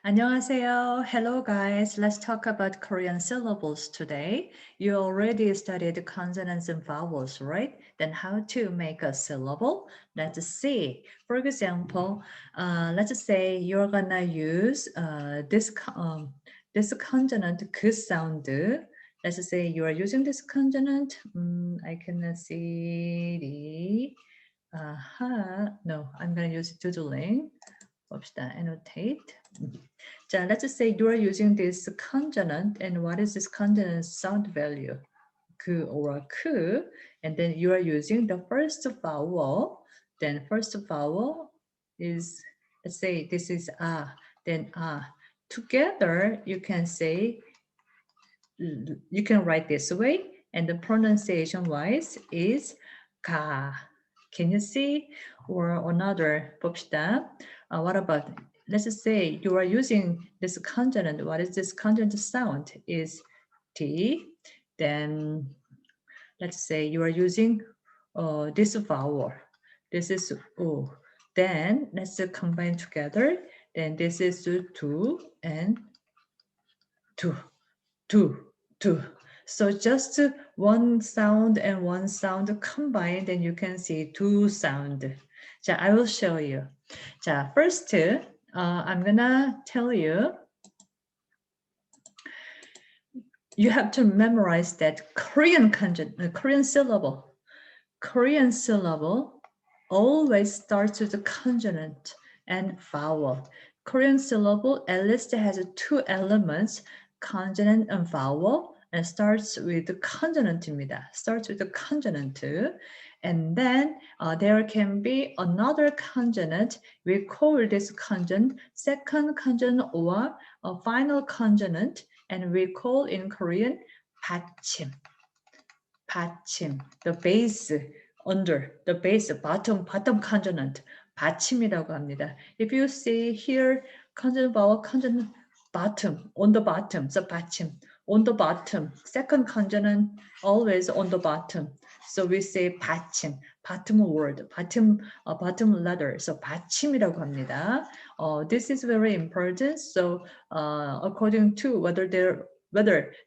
안녕하세요. Hello guys. Let's talk about Korean syllables today. You already studied consonants and vowels, right? Then how to make a syllable? Let's see. For example, let's say you're gonna use this consonant 그 sound. Let's say you are using this consonant. I cannot see the. No, I'm gonna use doodling. 봅시다. Annotate. 자, let's say you are using this consonant, and what is this consonant sound value? 그 or 크, and then you are using the first vowel. Then first vowel is, let's say this is then Together, you can say, you can write this way, and the pronunciation wise is 가. Can you see? Or another, 봅시다. What about, let's just say you are using this consonant. What is this consonant sound? Is T. Then let's say you are using this vowel. This is U. Then let's combine together. Then this is two and two. So just one sound and one sound combined, and you can see two sound. 자, I will show you. 자, first, I'm gonna tell you. You have to memorize that Korean syllable. Korean syllable always starts with a consonant and vowel. Korean syllable at least has two elements, consonant and vowel, and starts with the consonant입니다. Starts with the consonant. And then there can be another consonant. We call this consonant second consonant or a final consonant, and we call in Korean 받침. 받침, the base, under, the base, bottom consonant, 받침이라고 합니다. If you see here, consonant, vowel, consonant, bottom, on the bottom, so 받침, on the bottom, second consonant, always on the bottom. So we say 받침, bottom word, bottom letter, so 받침이라고 합니다. This is very important. So according to whether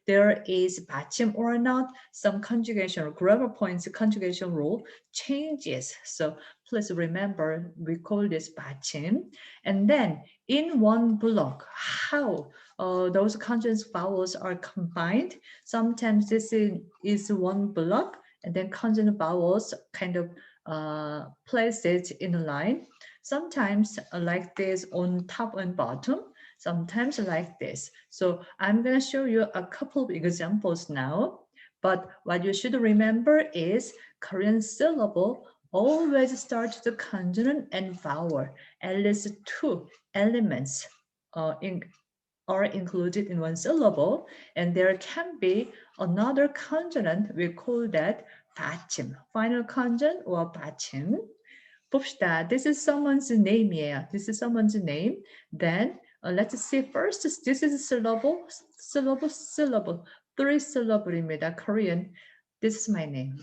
there is 받침 or not, some conjugation or grammar points conjugation rule changes. So please remember, we call this 받침. And then in one block, how those consonants vowels are combined. Sometimes this is one block, and then consonant vowels kind of place it in a line. Sometimes like this on top and bottom. Sometimes like this. So I'm going to show you a couple of examples now. But what you should remember is Korean syllable always starts with consonant and vowel. At least two elements are included in one syllable. And there can be another consonant. We call that 받침. Final consonant or 받침. 봅시다. This is someone's name이에요. This is someone's name. Then let's see first. This is syllable. Three syllable입니다. Korean. This is my name.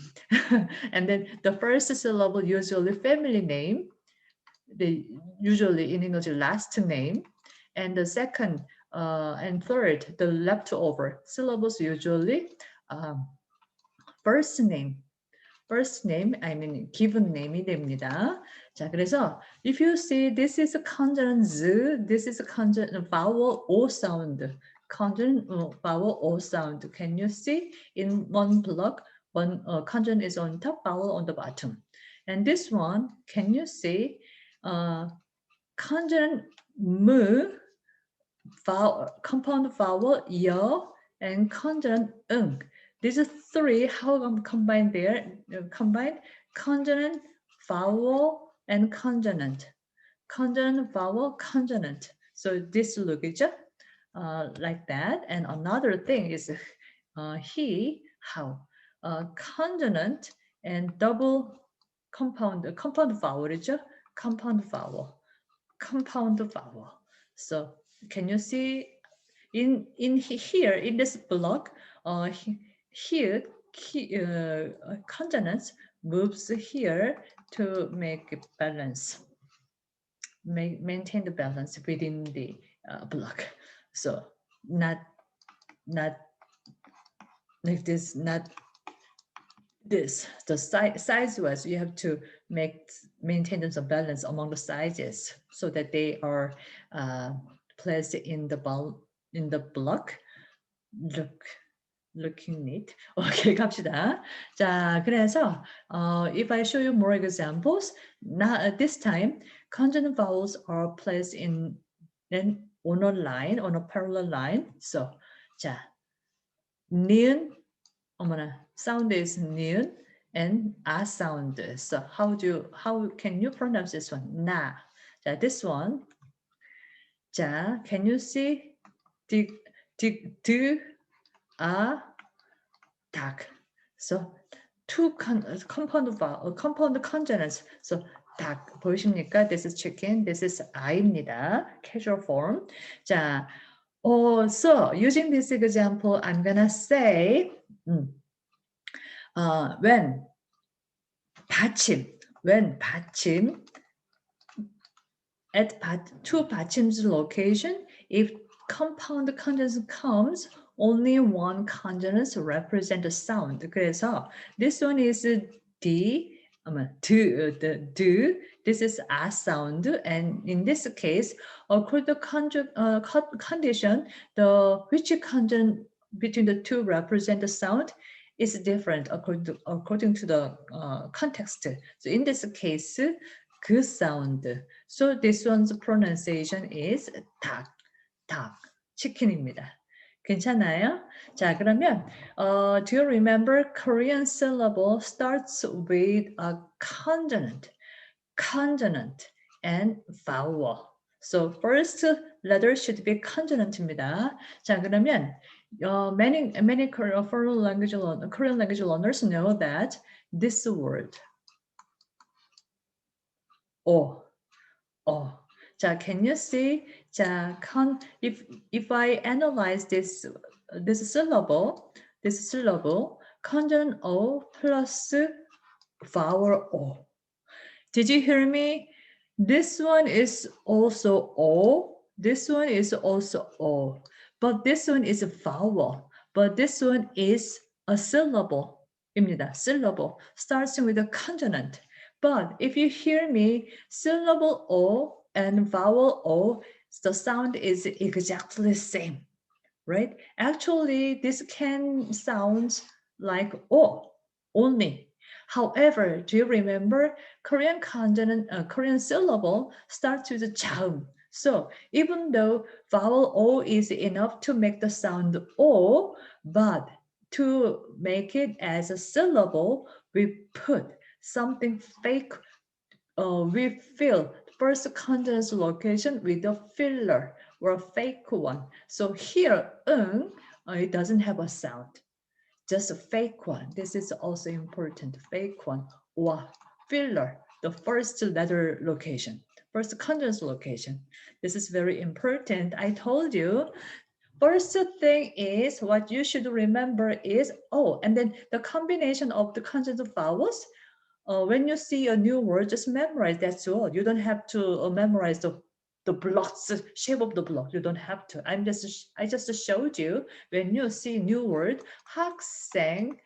And then the first syllable, usually family name. Usually in English, last name. And the second and third, the leftover syllables, usually first name. First name, I mean given name이 됩니다. 자, 그래서 if you see this is a consonant Z, this is a consonant vowel O sound. Consonant vowel O sound. Can you see in one block, one consonant is on top, vowel on the bottom. And this one, can you see consonant M, vowel, compound vowel 여, and consonant 응. These three, how combined there? Combined consonant, vowel, and consonant. Consonant, vowel, consonant. So this look like that. And another thing is he, how. Consonant and double compound vowel이죠? Compound vowel. So can you see in here in this block? Here, consonants moves here to make balance. maintain the balance within the block. So not like this, not this. The size wise, you have to maintain the balance among the sizes so that they are placed in the block. Looking neat. 오케이, 갑시다. 자, 그래서 if I show you more examples, this time consonant vowels are placed on a line, on a parallel line. So, 자, 니은, 어머나, sound is 니은 and a sound. So how can you pronounce this one? Na. 자, this one. 자, can you see the a 닭. So two compound consonants. So 닭 보이십니까? This is chicken. This is I입니다. Casual form. 자, so using this example, I'm gonna say when 받침 at two 받침's location, if compound consonant comes, only one consonant represent a sound. 그래서 this one is D, this is a sound, and in this case, according to condition, which consonant between the two represent the sound is different according to the context. So in this case, 그 sound. So this one's pronunciation is 닭, 치킨입니다. 괜찮아요? 자, 그러면 do you remember Korean syllable starts with a consonant and vowel. So first letter should be consonant입니다. 자, 그러면 many Korean language learners know that this word 자, can you see? 자, if I analyze this syllable, consonant O plus vowel O. Did you hear me? This one is also O. This one is also O. But this one is a vowel. But this one is a syllable. Syllable starts with a consonant. But if you hear me, syllable O and vowel O, the sound is exactly the same, right? Actually, this can sound like O only. However, do you remember Korean consonant, Korean syllable starts with a 자음. So even though vowel O is enough to make the sound O, but to make it as a syllable, we put something fake. We fill first consonant's location with a filler or a fake one. So here, it doesn't have a sound, just a fake one. This is also important, fake one or filler, the first letter location, first consonant's location. This is very important. I told you, first thing is what you should remember is O, and then the combination of the consonant vowels. When you see a new word, just memorize, that's all. You don't have to memorize the blocks, shape of the block. You don't have to. I just showed you when you see new word, 학생,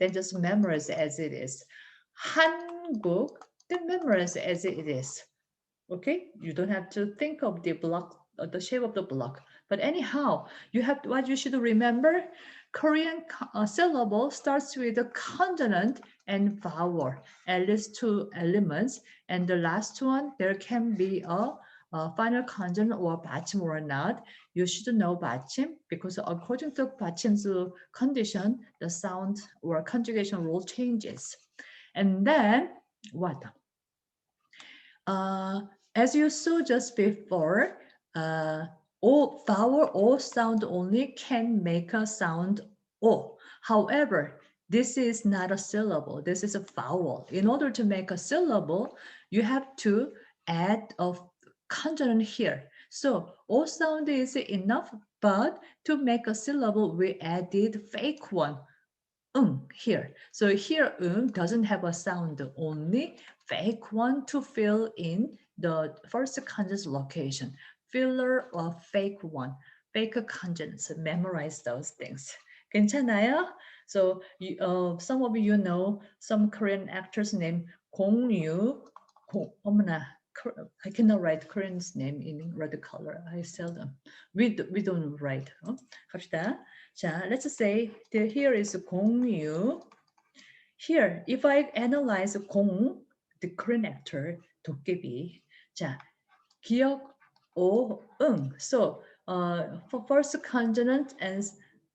then just memorize as it is. 한국, then memorize as it is. Okay, you don't have to think of the block, the shape of the block. But anyhow, what you should remember. Korean syllable starts with a consonant and vowel, at least two elements. And the last one, there can be a final consonant or 받침 or not. You should know 받침 because according to 받침's condition, the sound or conjugation rule changes. And then what? As you saw just before, vowel O sound only can make a sound O. However, this is not a syllable. This is a vowel. In order to make a syllable, you have to add a consonant here. So O sound is enough, but to make a syllable, we added fake one. Here. So here doesn't have a sound, only fake one to fill in the first consonant location. Filler or fake one. Fake consonants. Memorize those things. 괜찮아요? So some of you know some Korean actors named 공유. 어머나, I cannot write Korean's name in red color. I seldom. We don't write. 갑시다. 자, let's say here is 공유. Here, if I analyze 공, the Korean actor, 도깨비. 자, 기역, 오, 응. So, for first consonant and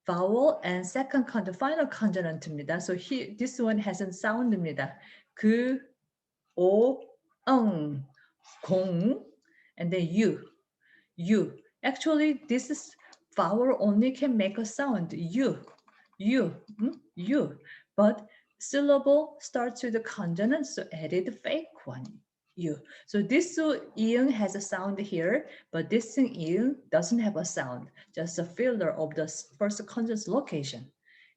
vowel and second consonant, final consonant입니다. So here, this one hasn't sound입니다. 그, 오, 응, 공, and then you. Actually, this is vowel only can make a sound. You. But syllable starts with a consonant, so added fake one. You. So this iung has a sound here, but this iung doesn't have a sound, just a filler of the first consonant's location.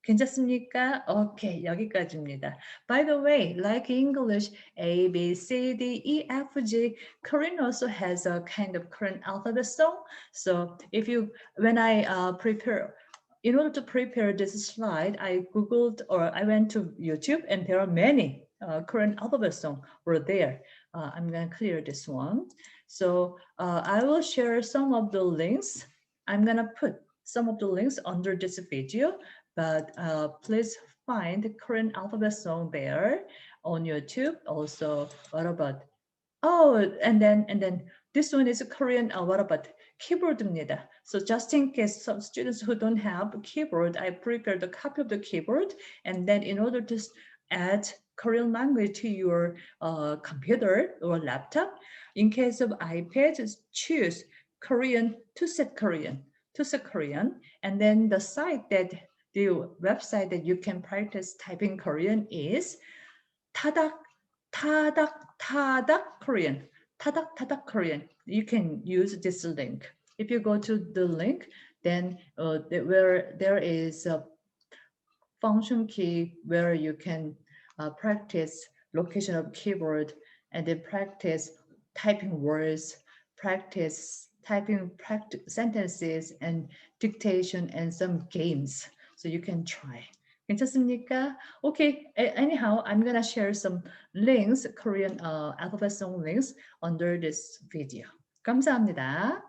괜찮습니까? 오케이, 여기까지입니다. By the way, like English, A, B, C, D, E, F, G, Korean also has a kind of Korean alphabet song. So if you, when I prepare, in order to prepare this slide, I Googled or I went to YouTube and there are many Korean alphabet songs were there. I'm going to clear this one. So I will share some of the links. I'm going to put some of the links under this video, but please find the Korean alphabet song there on YouTube. Also, what about, and then this one is a Korean, what about keyboard입니다. So just in case some students who don't have a keyboard, I prepared a copy of the keyboard, and then in order to add Korean language to your computer or laptop, in case of iPad, just choose Korean to set Korean, and then the website that you can practice typing Korean is 타닥 Korean. 타닥 Korean. You can use this link. If you go to the link, then where there is a function key where you can practice location of keyboard and then practice typing words, practice typing sentences and dictation and some games. So you can try. 괜찮습니까? Okay, anyhow, I'm gonna share some links, Korean alphabet song links under this video. 감사합니다.